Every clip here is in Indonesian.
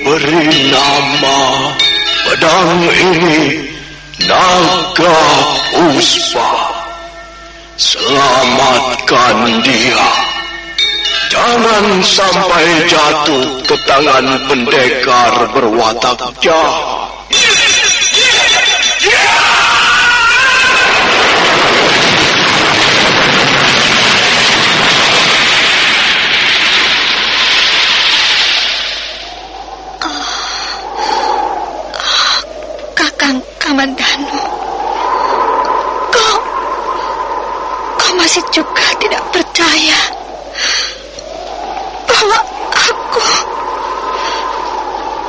Beri nama pedang ini Naga Puspa. Selamatkan dia. Jangan sampai jatuh ke tangan pendekar berwatak jahat. Kakang Kamandanu, kau masih juga tidak percaya bahwa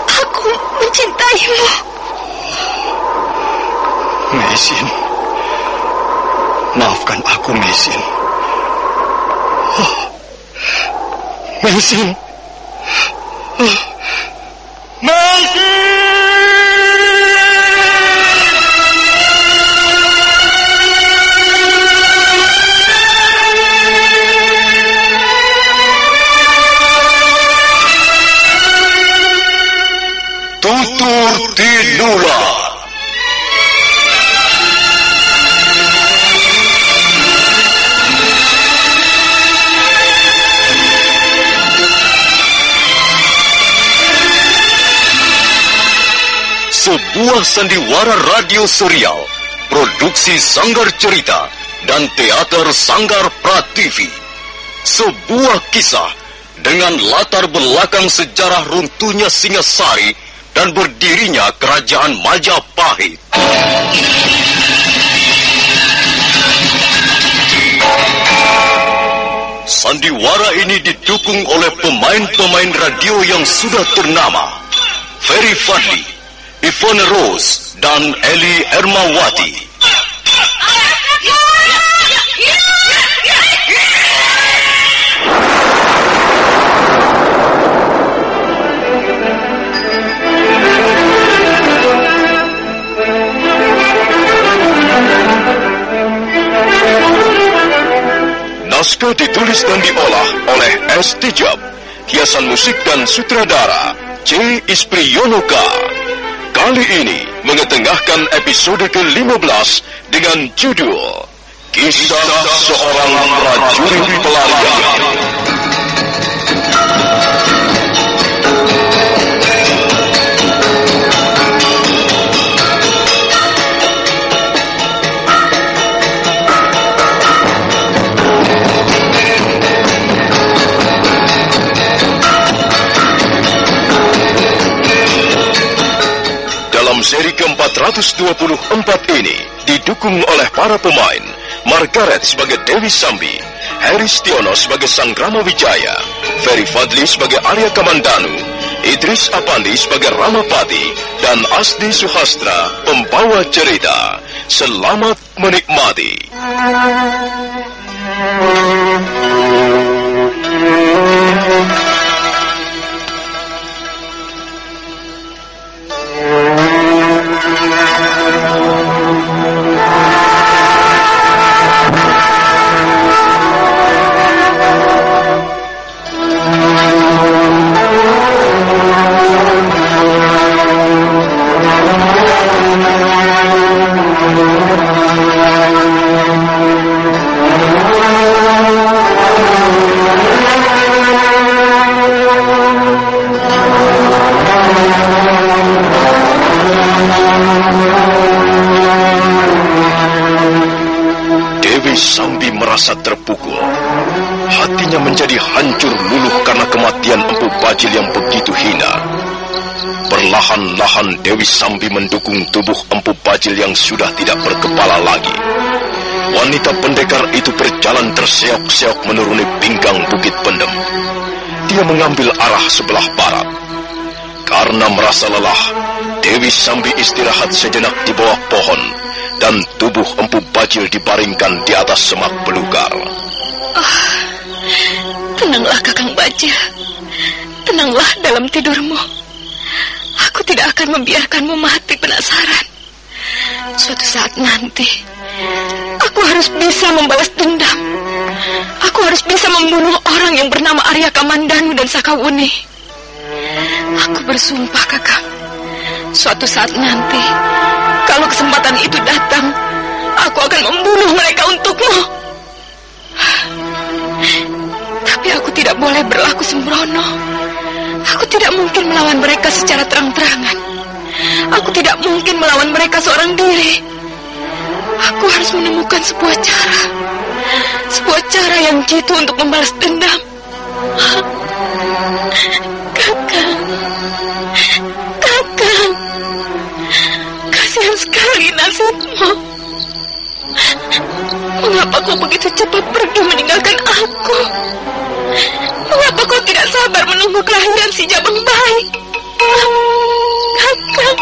aku mencintaimu. Mesin, maafkan aku, Mesin. Mesin. Mesin! Tutur Tinular. Sebuah sandiwara radio serial, produksi Sanggar Cerita dan Teater Sanggar Prativi. Sebuah kisah dengan latar belakang sejarah runtuhnya Singasari dan berdirinya Kerajaan Majapahit. Sandiwara ini didukung oleh pemain-pemain radio yang sudah ternama: Ferry Fadli, Ivone Rose, dan Eli Ermawati. Naskah ditulis dan diolah oleh S. Tijab. Hiasan musik dan sutradara C. Ispriyonoka. Kali ini mengetengahkan episode ke-15 dengan judul Kisah Seorang Prajurit Pelarian. Seri ke-424 ini didukung oleh para pemain: Margaret sebagai Dewi Sambi, Heri Stiono sebagai Sang Rama Wijaya, Ferry Fadli sebagai Arya Kamandanu, Idris Apandi sebagai Ramapati, dan Asdi Suhastra pembawa cerita. Selamat menikmati. Terpukul. Hatinya menjadi hancur luluh karena kematian Empu Bajil yang begitu hina. Perlahan-lahan Dewi Sambi mendukung tubuh Empu Bajil yang sudah tidak berkepala lagi. Wanita pendekar itu berjalan terseok-seok menuruni pinggang Bukit Pendem. Dia mengambil arah sebelah barat. Karena merasa lelah, Dewi Sambi istirahat sejenak di bawah pohon, dan tubuh Empu Bajil dibaringkan di atas semak belukar. Tenanglah Kakang Bajil. Tenanglah dalam tidurmu. Aku tidak akan membiarkanmu mati penasaran. Suatu saat nanti, aku harus bisa membalas dendam. Aku harus bisa membunuh orang yang bernama Arya Kamandanu dan Sakawuni. Aku bersumpah, Kakang, suatu saat nanti, kalau kesempatan itu datang, aku akan membunuh mereka untukmu. Tapi aku tidak boleh berlaku sembrono. Aku tidak mungkin melawan mereka secara terang-terangan. Aku tidak mungkin melawan mereka seorang diri. Aku harus menemukan sebuah cara yang jitu untuk membalas dendam. Kakang, kasihan sekali nasibmu. Mengapa kau begitu cepat pergi meninggalkan aku? Mengapa kau tidak sabar menunggu kelahiran si Jabang Bayi? Kakang.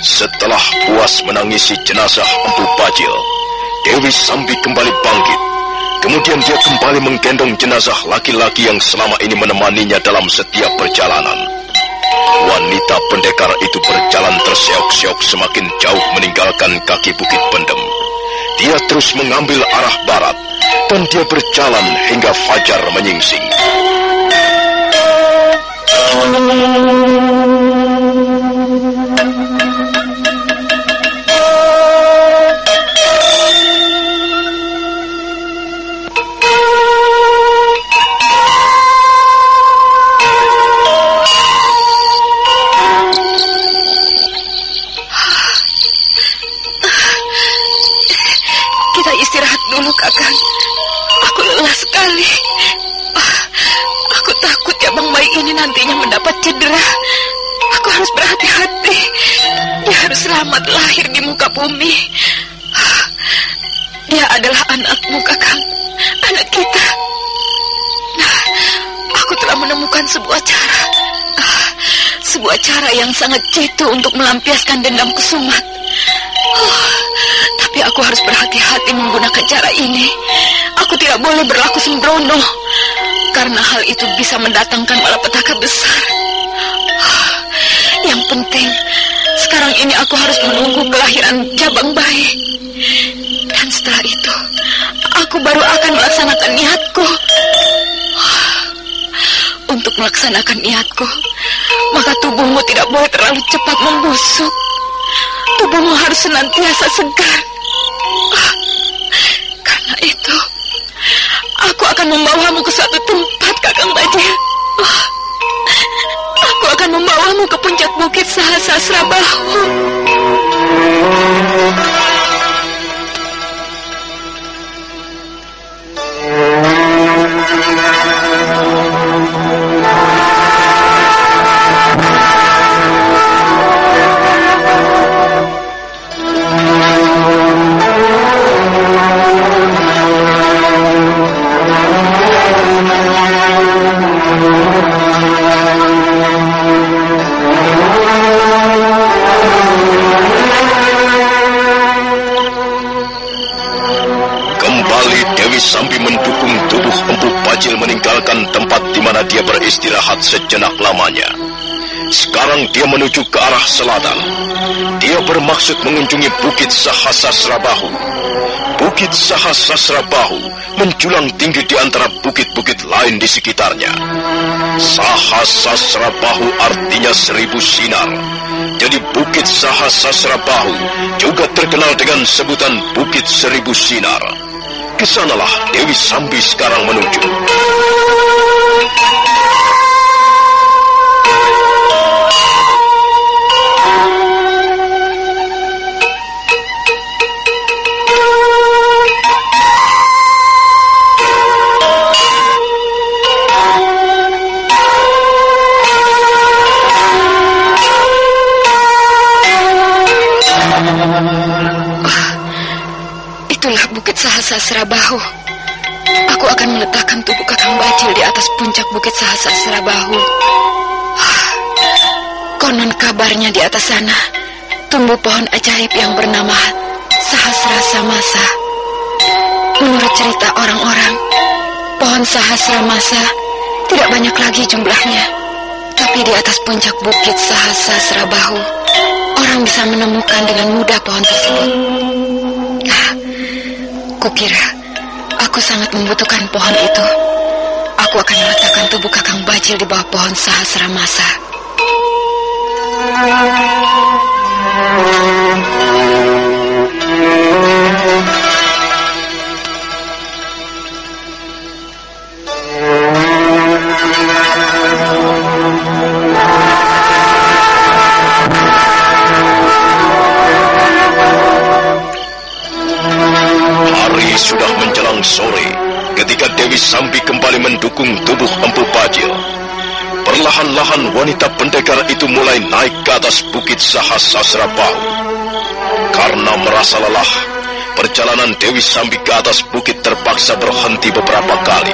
Setelah puas menangisi jenazah Empu Bajil, Dewi Sambi kembali bangkit. Kemudian dia kembali menggendong jenazah laki-laki yang selama ini menemaninya dalam setiap perjalanan. Wanita pendekar itu berjalan terseok-seok semakin jauh meninggalkan kaki Bukit Pendem. Dia terus mengambil arah barat, dan dia berjalan hingga fajar menyingsing. Istirahat dulu, Kakang. Aku lelah sekali. Aku takut Jabang Bayi ini nantinya mendapat cedera. Aku harus berhati-hati. Dia harus selamat lahir di muka bumi. Dia adalah anakmu, Kakang. Anak kita. Nah, aku telah menemukan sebuah cara. Sebuah cara yang sangat jitu untuk melampiaskan dendam Kusumat. Tapi aku harus berhati-hati menggunakan cara ini. Aku tidak boleh berlaku sembrono, karena hal itu bisa mendatangkan malapetaka besar. Yang penting, sekarang ini aku harus menunggu kelahiran Jabang Bayi. Dan setelah itu, aku baru akan melaksanakan niatku. Untuk melaksanakan niatku, maka tubuhmu tidak boleh terlalu cepat membusuk. Tubuhmu harus senantiasa segar. Karena itu, aku akan membawamu ke suatu tempat, Kakang Bajil. Aku akan membawamu ke puncak bukit Sahasrahbahu. Sambil mendukung tubuh Empu Bajil meninggalkan tempat di mana dia beristirahat sejenak lamanya. Sekarang dia menuju ke arah selatan. Dia bermaksud mengunjungi Bukit Sahasrahbahu. Bukit Sahasrahbahu menjulang tinggi di antara bukit-bukit lain di sekitarnya. Sahasrahbahu artinya 1000 sinar. Jadi Bukit Sahasrahbahu juga terkenal dengan sebutan Bukit 1000 Sinar. Kesanalah Dewi Sambi sekarang menuju. Itulah Bukit Sahasrahbahu. Aku akan meletakkan tubuh Kakang Bajil di atas puncak Bukit Sahasrahbahu. Konon kabarnya di atas sana tumbuh pohon ajaib yang bernama Sahasramasa. Menurut cerita orang-orang, pohon Sahasramasa tidak banyak lagi jumlahnya. Tapi di atas puncak bukit Sahasrabahu, orang bisa menemukan dengan mudah pohon tersebut. Kukira aku sangat membutuhkan pohon itu. Aku akan meletakkan tubuh Kakang Bajil di bawah pohon Sahasramasa. Hari sudah menjelang sore ketika Dewi Sambi kembali mendukung tubuh Empu Bajil. Perlahan-lahan wanita pendekar itu mulai naik ke atas bukit Sahasrabahu. Karena merasa lelah, perjalanan Dewi Sambi ke atas bukit terpaksa berhenti beberapa kali.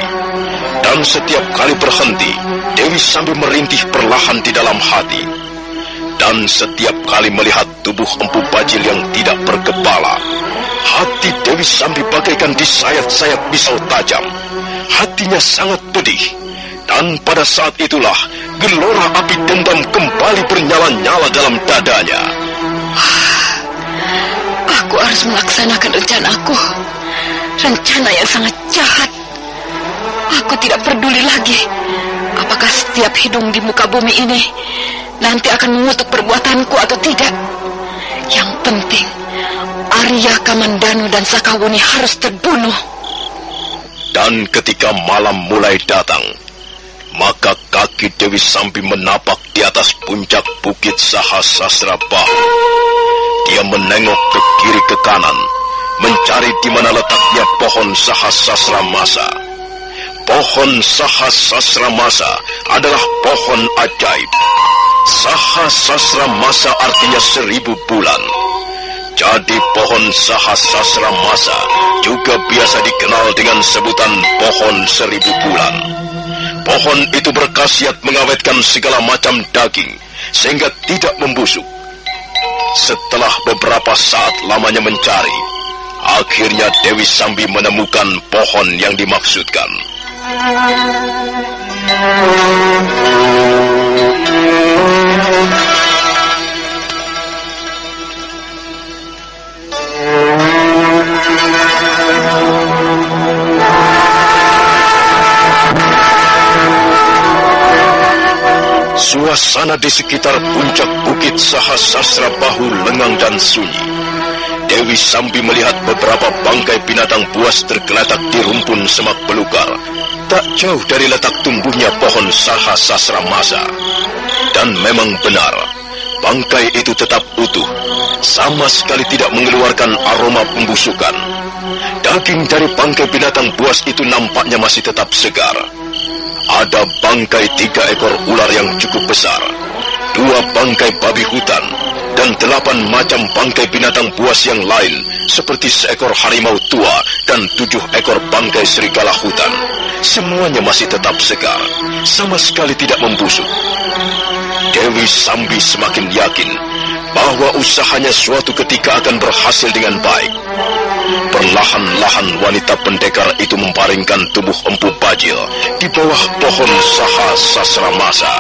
Dan setiap kali berhenti, Dewi Sambi merintih perlahan di dalam hati. Dan setiap kali melihat tubuh Empu Bajil yang tidak berkepala, hati Dewi Sambi bagaikan disayat-sayat pisau tajam. Hatinya sangat pedih. Dan pada saat itulah gelora api dendam kembali bernyala-nyala dalam dadanya. Aku harus melaksanakan rencanaku. Rencana yang sangat jahat. Aku tidak peduli lagi apakah setiap hidung di muka bumi ini nanti akan mengutuk perbuatanku atau tidak. Yang penting Arya, Kamandanu, dan Sakawuni harus terbunuh. Dan ketika malam mulai datang, maka kaki Dewi Sambi menapak di atas puncak bukit Sahasrabahu. Dia menengok ke kiri ke kanan, mencari di mana letaknya pohon Sahasramasa. Pohon Sahasramasa adalah pohon ajaib. Sahasramasa artinya 1000 bulan. Jadi pohon Sahasramasa juga biasa dikenal dengan sebutan pohon 1000 bulan. Pohon itu berkhasiat mengawetkan segala macam daging sehingga tidak membusuk. Setelah beberapa saat lamanya mencari, akhirnya Dewi Sambi menemukan pohon yang dimaksudkan. Suasana di sekitar puncak bukit Sahasrabahu lengang dan sunyi. Dewi Sambi melihat beberapa bangkai binatang buas tergeletak di rumpun semak belukar, tak jauh dari letak tumbuhnya pohon Sahasramasa. Dan memang benar, bangkai itu tetap utuh, sama sekali tidak mengeluarkan aroma pembusukan. Daging dari bangkai binatang buas itu nampaknya masih tetap segar. Ada bangkai 3 ekor ular yang cukup besar, 2 bangkai babi hutan, dan 8 macam bangkai binatang buas yang lain, seperti seekor harimau tua dan 7 ekor bangkai serigala hutan. Semuanya masih tetap segar, sama sekali tidak membusuk. Dewi Sambi semakin yakin bahwa usahanya suatu ketika akan berhasil dengan baik. Perlahan-lahan wanita pendekar itu membaringkan tubuh Empu Bajil di bawah pohon Sahasramasa.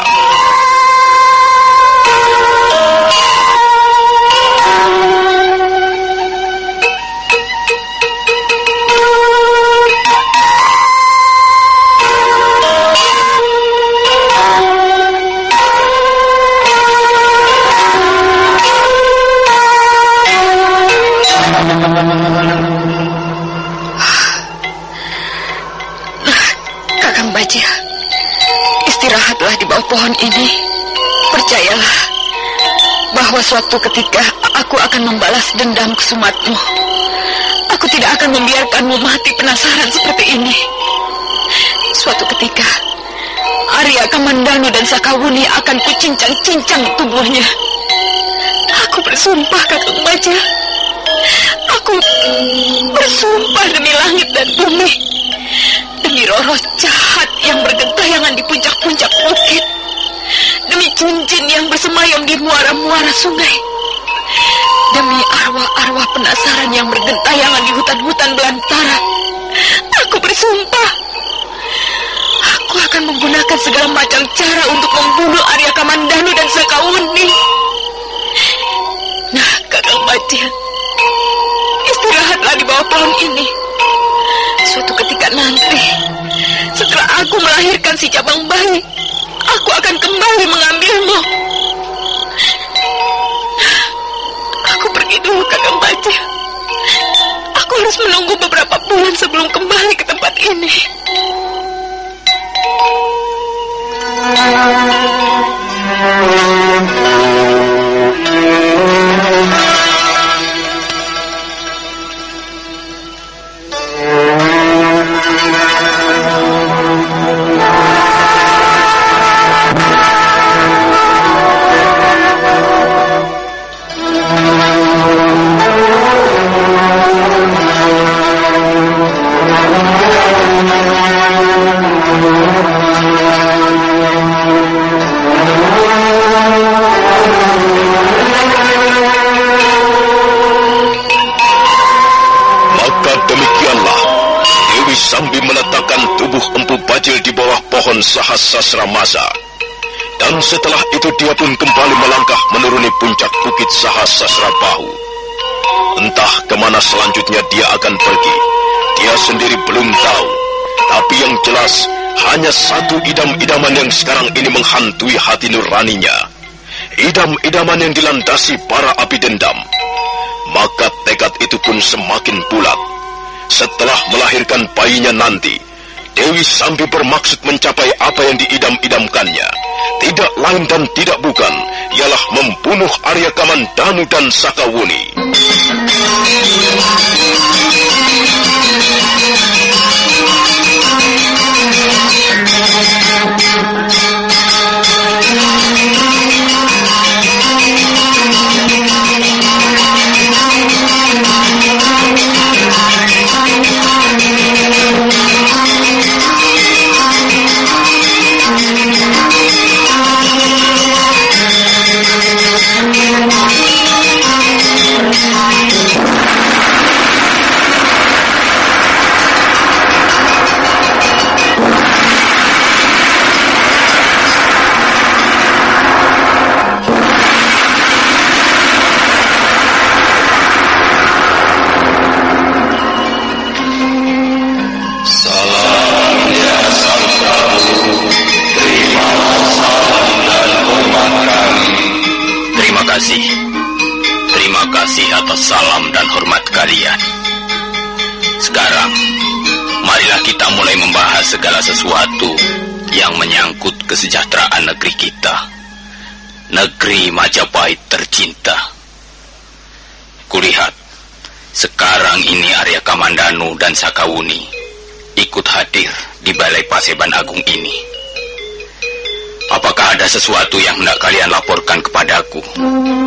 Kakang Bajil, istirahatlah di bawah pohon ini. Percayalah bahwa suatu ketika aku akan membalas dendam kesumatmu. Aku tidak akan membiarkanmu mati penasaran seperti ini. Suatu ketika Arya, Kamandanu, dan Sakawuni akan kucincang-cincang tubuhnya. Aku bersumpah, Kakang Bajil. Aku bersumpah demi langit dan bumi, demi roh-roh jahat yang bergentayangan di puncak-puncak bukit, demi jin-jin yang bersemayam di muara-muara sungai, Demi arwah-arwah penasaran yang bergentayangan di hutan-hutan belantara, aku bersumpah, aku akan menggunakan segala macam cara untuk membunuh Arya Kamandanu dan Sakawuni. Nah, Kakang Bajil, istirahatlah di bawah pohon ini. Suatu ketika nanti, setelah aku melahirkan si cabang bayi, aku akan kembali mengambilmu. Aku pergi dulu, Kakang Bajil. Aku harus menunggu beberapa bulan sebelum kembali ke tempat ini. Sahasrara Masa. Dan setelah itu dia pun kembali melangkah menuruni puncak bukit Sahasrara Bahu. Entah kemana selanjutnya dia akan pergi, dia sendiri belum tahu. Tapi yang jelas, hanya satu idam-idaman yang sekarang ini menghantui hati nuraninya. Idam-idaman yang dilandasi para api dendam. Maka tekad itu pun semakin bulat. Setelah melahirkan bayinya nanti, Dewi Sambi bermaksud mencapai apa yang diidam-idamkannya. Tidak lain dan tidak bukan, ialah membunuh Arya Kamandanu dan Sakawuni. Terima kasih atas salam dan hormat kalian. Sekarang, marilah kita mulai membahas segala sesuatu yang menyangkut kesejahteraan negeri kita, negeri Majapahit tercinta. Kulihat, sekarang ini Arya Kamandanu dan Sakawuni ikut hadir di Balai Paseban Agung ini. Apakah ada sesuatu yang hendak kalian laporkan kepadaku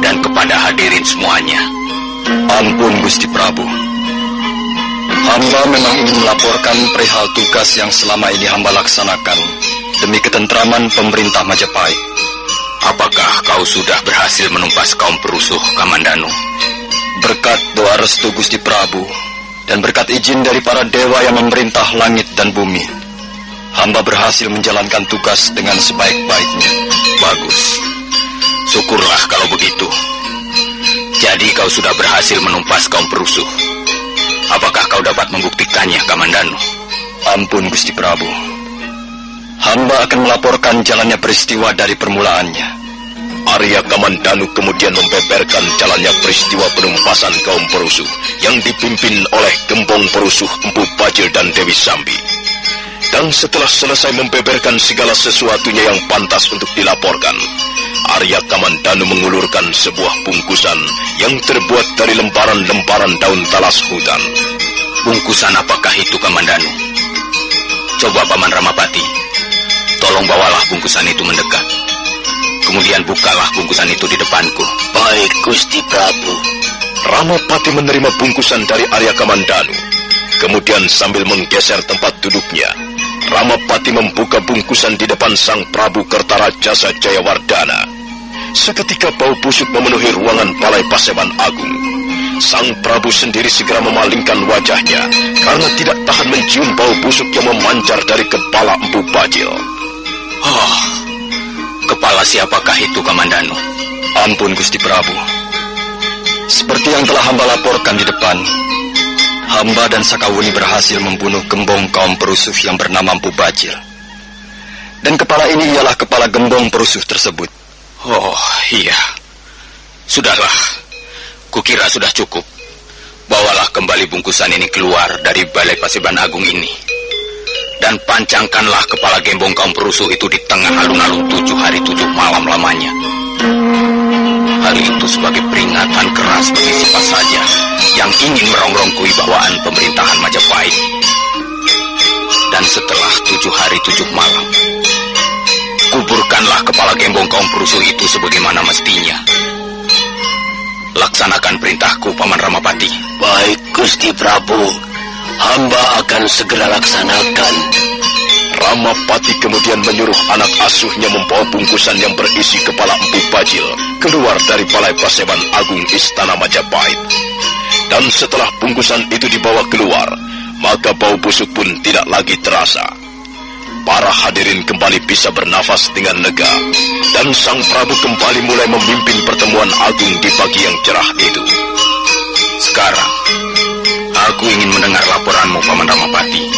dan kepada hadirin semuanya? Ampun Gusti Prabu. Hamba memang ingin melaporkan perihal tugas yang selama ini hamba laksanakan demi ketentraman pemerintah Majapahit. Apakah kau sudah berhasil menumpas kaum perusuh Kamandanu? Berkat doa restu Gusti Prabu dan berkat izin dari para dewa yang memerintah langit dan bumi, hamba berhasil menjalankan tugas dengan sebaik-baiknya. Bagus. Syukurlah kalau begitu. Jadi kau sudah berhasil menumpas kaum perusuh. Apakah kau dapat membuktikannya, Kamandanu? Ampun Gusti Prabu. Hamba akan melaporkan jalannya peristiwa dari permulaannya. Arya Kamandanu kemudian membeberkan jalannya peristiwa penumpasan kaum perusuh yang dipimpin oleh gembong perusuh Empu Bajil dan Dewi Sambi. Dan setelah selesai membeberkan segala sesuatunya yang pantas untuk dilaporkan, Arya Kamandanu mengulurkan sebuah bungkusan yang terbuat dari lembaran-lembaran daun talas hutan. Bungkusan apakah itu, Kamandanu? Coba Paman Ramapati, tolong bawalah bungkusan itu mendekat. Kemudian bukalah bungkusan itu di depanku. Baik, Gusti Prabu. Ramapati menerima bungkusan dari Arya Kamandanu. Kemudian sambil menggeser tempat duduknya, Ramapati membuka bungkusan di depan Sang Prabu Kertarajasa Jayawardana. Seketika bau busuk memenuhi ruangan Balai Paseban Agung. Sang Prabu sendiri segera memalingkan wajahnya karena tidak tahan mencium bau busuk yang memancar dari kepala Empu Bajil. Oh, kepala siapakah itu, Kamandanu? Ampun Gusti Prabu. Seperti yang telah hamba laporkan di depan, hamba dan Sakawuni berhasil membunuh gembong kaum perusuh yang bernama Empu Bajil. Dan kepala ini ialah kepala gembong perusuh tersebut. Oh, iya. Sudahlah. Kukira sudah cukup. Bawalah kembali bungkusan ini keluar dari Balai Paseban Agung ini. Dan pancangkanlah kepala gembong kaum perusuh itu di tengah alun-alun 7 hari 7 malam lamanya. Hal itu sebagai peringatan keras bagi siapa saja yang ingin merongrong kewibawaan pemerintahan Majapahit. Dan setelah 7 hari 7 malam, kuburkanlah kepala gembong kaum perusuh itu sebagaimana mestinya. Laksanakan perintahku, Paman Ramapati. Baik, Gusti Prabu. Hamba akan segera laksanakan. Ramapati kemudian menyuruh anak asuhnya membawa bungkusan yang berisi kepala Empu Bajil keluar dari Balai Paseban Agung Istana Majapahit. Dan setelah bungkusan itu dibawa keluar, maka bau busuk pun tidak lagi terasa. Para hadirin kembali bisa bernafas dengan lega, dan Sang Prabu kembali mulai memimpin pertemuan agung di pagi yang cerah itu. Sekarang, aku ingin mendengar laporanmu, Paman Ramapati.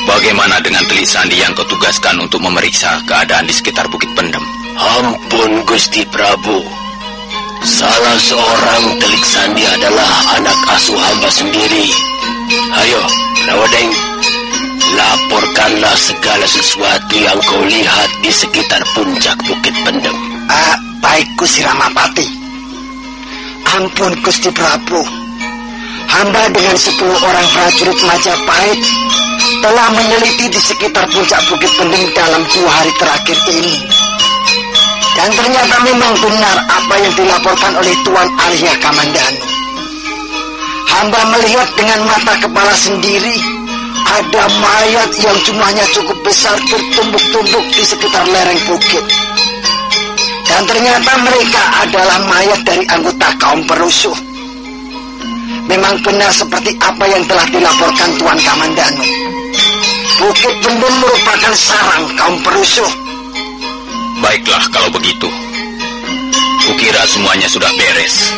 Bagaimana dengan Telik Sandi yang kau tugaskan untuk memeriksa keadaan di sekitar Bukit Pendem? Ampun, Gusti Prabu. Salah seorang Telik Sandi adalah anak asuh hamba sendiri. Ayo, Rawadeng. Laporkanlah segala sesuatu yang kau lihat di sekitar puncak Bukit Pendem. Baik Gusti Ramapati. Ampun Gusti Prabu. Hamba dengan 10 orang prajurit Majapahit telah meneliti di sekitar puncak Bukit Pendem dalam 2 hari terakhir ini. Dan ternyata memang benar apa yang dilaporkan oleh Tuan Arya Kamandanu. Hamba melihat dengan mata kepala sendiri ada mayat yang jumlahnya cukup besar bertumbuk-tumbuk di sekitar lereng bukit. Dan ternyata mereka adalah mayat dari anggota kaum perusuh. Memang benar seperti apa yang telah dilaporkan Tuan Kamandanu. Bukit Pendem merupakan sarang kaum perusuh. Baiklah kalau begitu. Kukira semuanya sudah beres.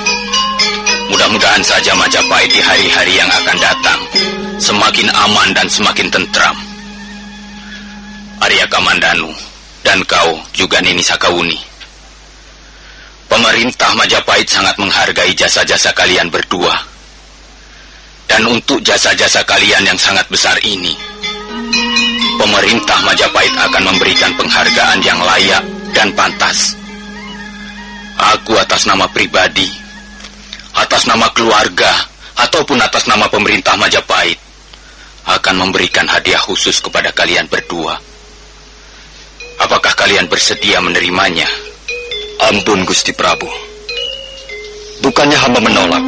Mudah-mudahan saja Majapahit di hari-hari yang akan datang semakin aman dan semakin tentram. Arya Kamandanu dan kau juga Nini Sakawuni. Pemerintah Majapahit sangat menghargai jasa-jasa kalian berdua. Dan untuk jasa-jasa kalian yang sangat besar ini, pemerintah Majapahit akan memberikan penghargaan yang layak dan pantas. Aku atas nama pribadi, atas nama keluarga, ataupun atas nama pemerintah Majapahit akan memberikan hadiah khusus kepada kalian berdua. Apakah kalian bersedia menerimanya? Ampun Gusti Prabu. Bukannya hamba menolak,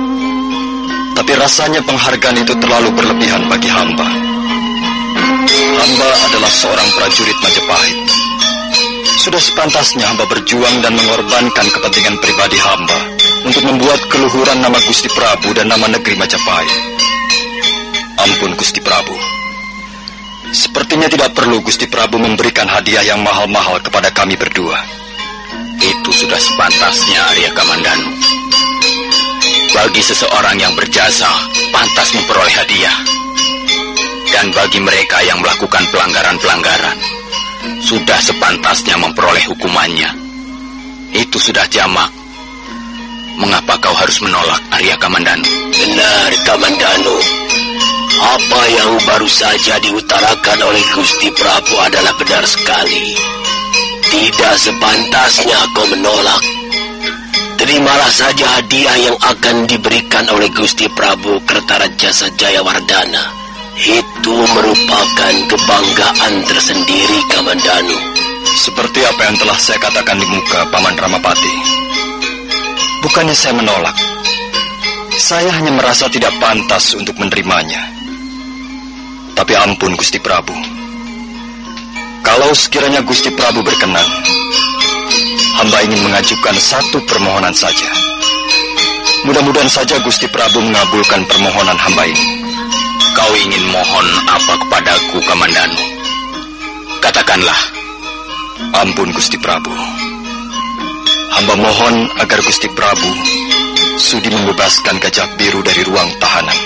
tapi rasanya penghargaan itu terlalu berlebihan bagi hamba. Hamba adalah seorang prajurit Majapahit. Sudah sepantasnya hamba berjuang dan mengorbankan kepentingan pribadi hamba untuk membuat keluhuran nama Gusti Prabu dan nama negeri Majapahit. Ampun Gusti Prabu. Sepertinya tidak perlu Gusti Prabu memberikan hadiah yang mahal-mahal kepada kami berdua. Itu sudah sepantasnya, Arya Kamandanu. Bagi seseorang yang berjasa, pantas memperoleh hadiah. Dan bagi mereka yang melakukan pelanggaran-pelanggaran, sudah sepantasnya memperoleh hukumannya. Itu sudah jamak. Mengapa kau harus menolak, Arya Kamandanu? Benar, Kamandanu. Apa yang baru saja diutarakan oleh Gusti Prabu adalah benar sekali. Tidak sepantasnya kau menolak. Terimalah saja hadiah yang akan diberikan oleh Gusti Prabu Kertaraja Jayawardana. Itu merupakan kebanggaan tersendiri, Kamandanu. Seperti apa yang telah saya katakan di muka Paman Ramapati. Bukannya saya menolak. Saya hanya merasa tidak pantas untuk menerimanya. Tapi ampun Gusti Prabu. Kalau sekiranya Gusti Prabu berkenan, hamba ingin mengajukan satu permohonan saja. Mudah-mudahan saja Gusti Prabu mengabulkan permohonan hamba ini. Kau ingin mohon apa kepadaku, Kamandanu? Katakanlah. Ampun Gusti Prabu. Hamba mohon agar Gusti Prabu sudi membebaskan Gajah Biru dari ruang tahanan.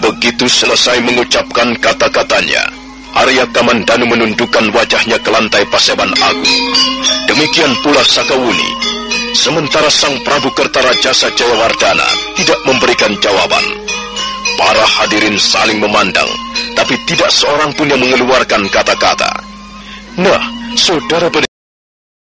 Begitu selesai mengucapkan kata-katanya, Arya Kamandanu menundukkan wajahnya ke lantai Paseban Agung. Demikian pula Sakawuni. Sementara Sang Prabu Kertarajasa Jayawardana tidak memberikan jawaban. Para hadirin saling memandang, tapi tidak seorang pun yang mengeluarkan kata-kata. Nah, saudara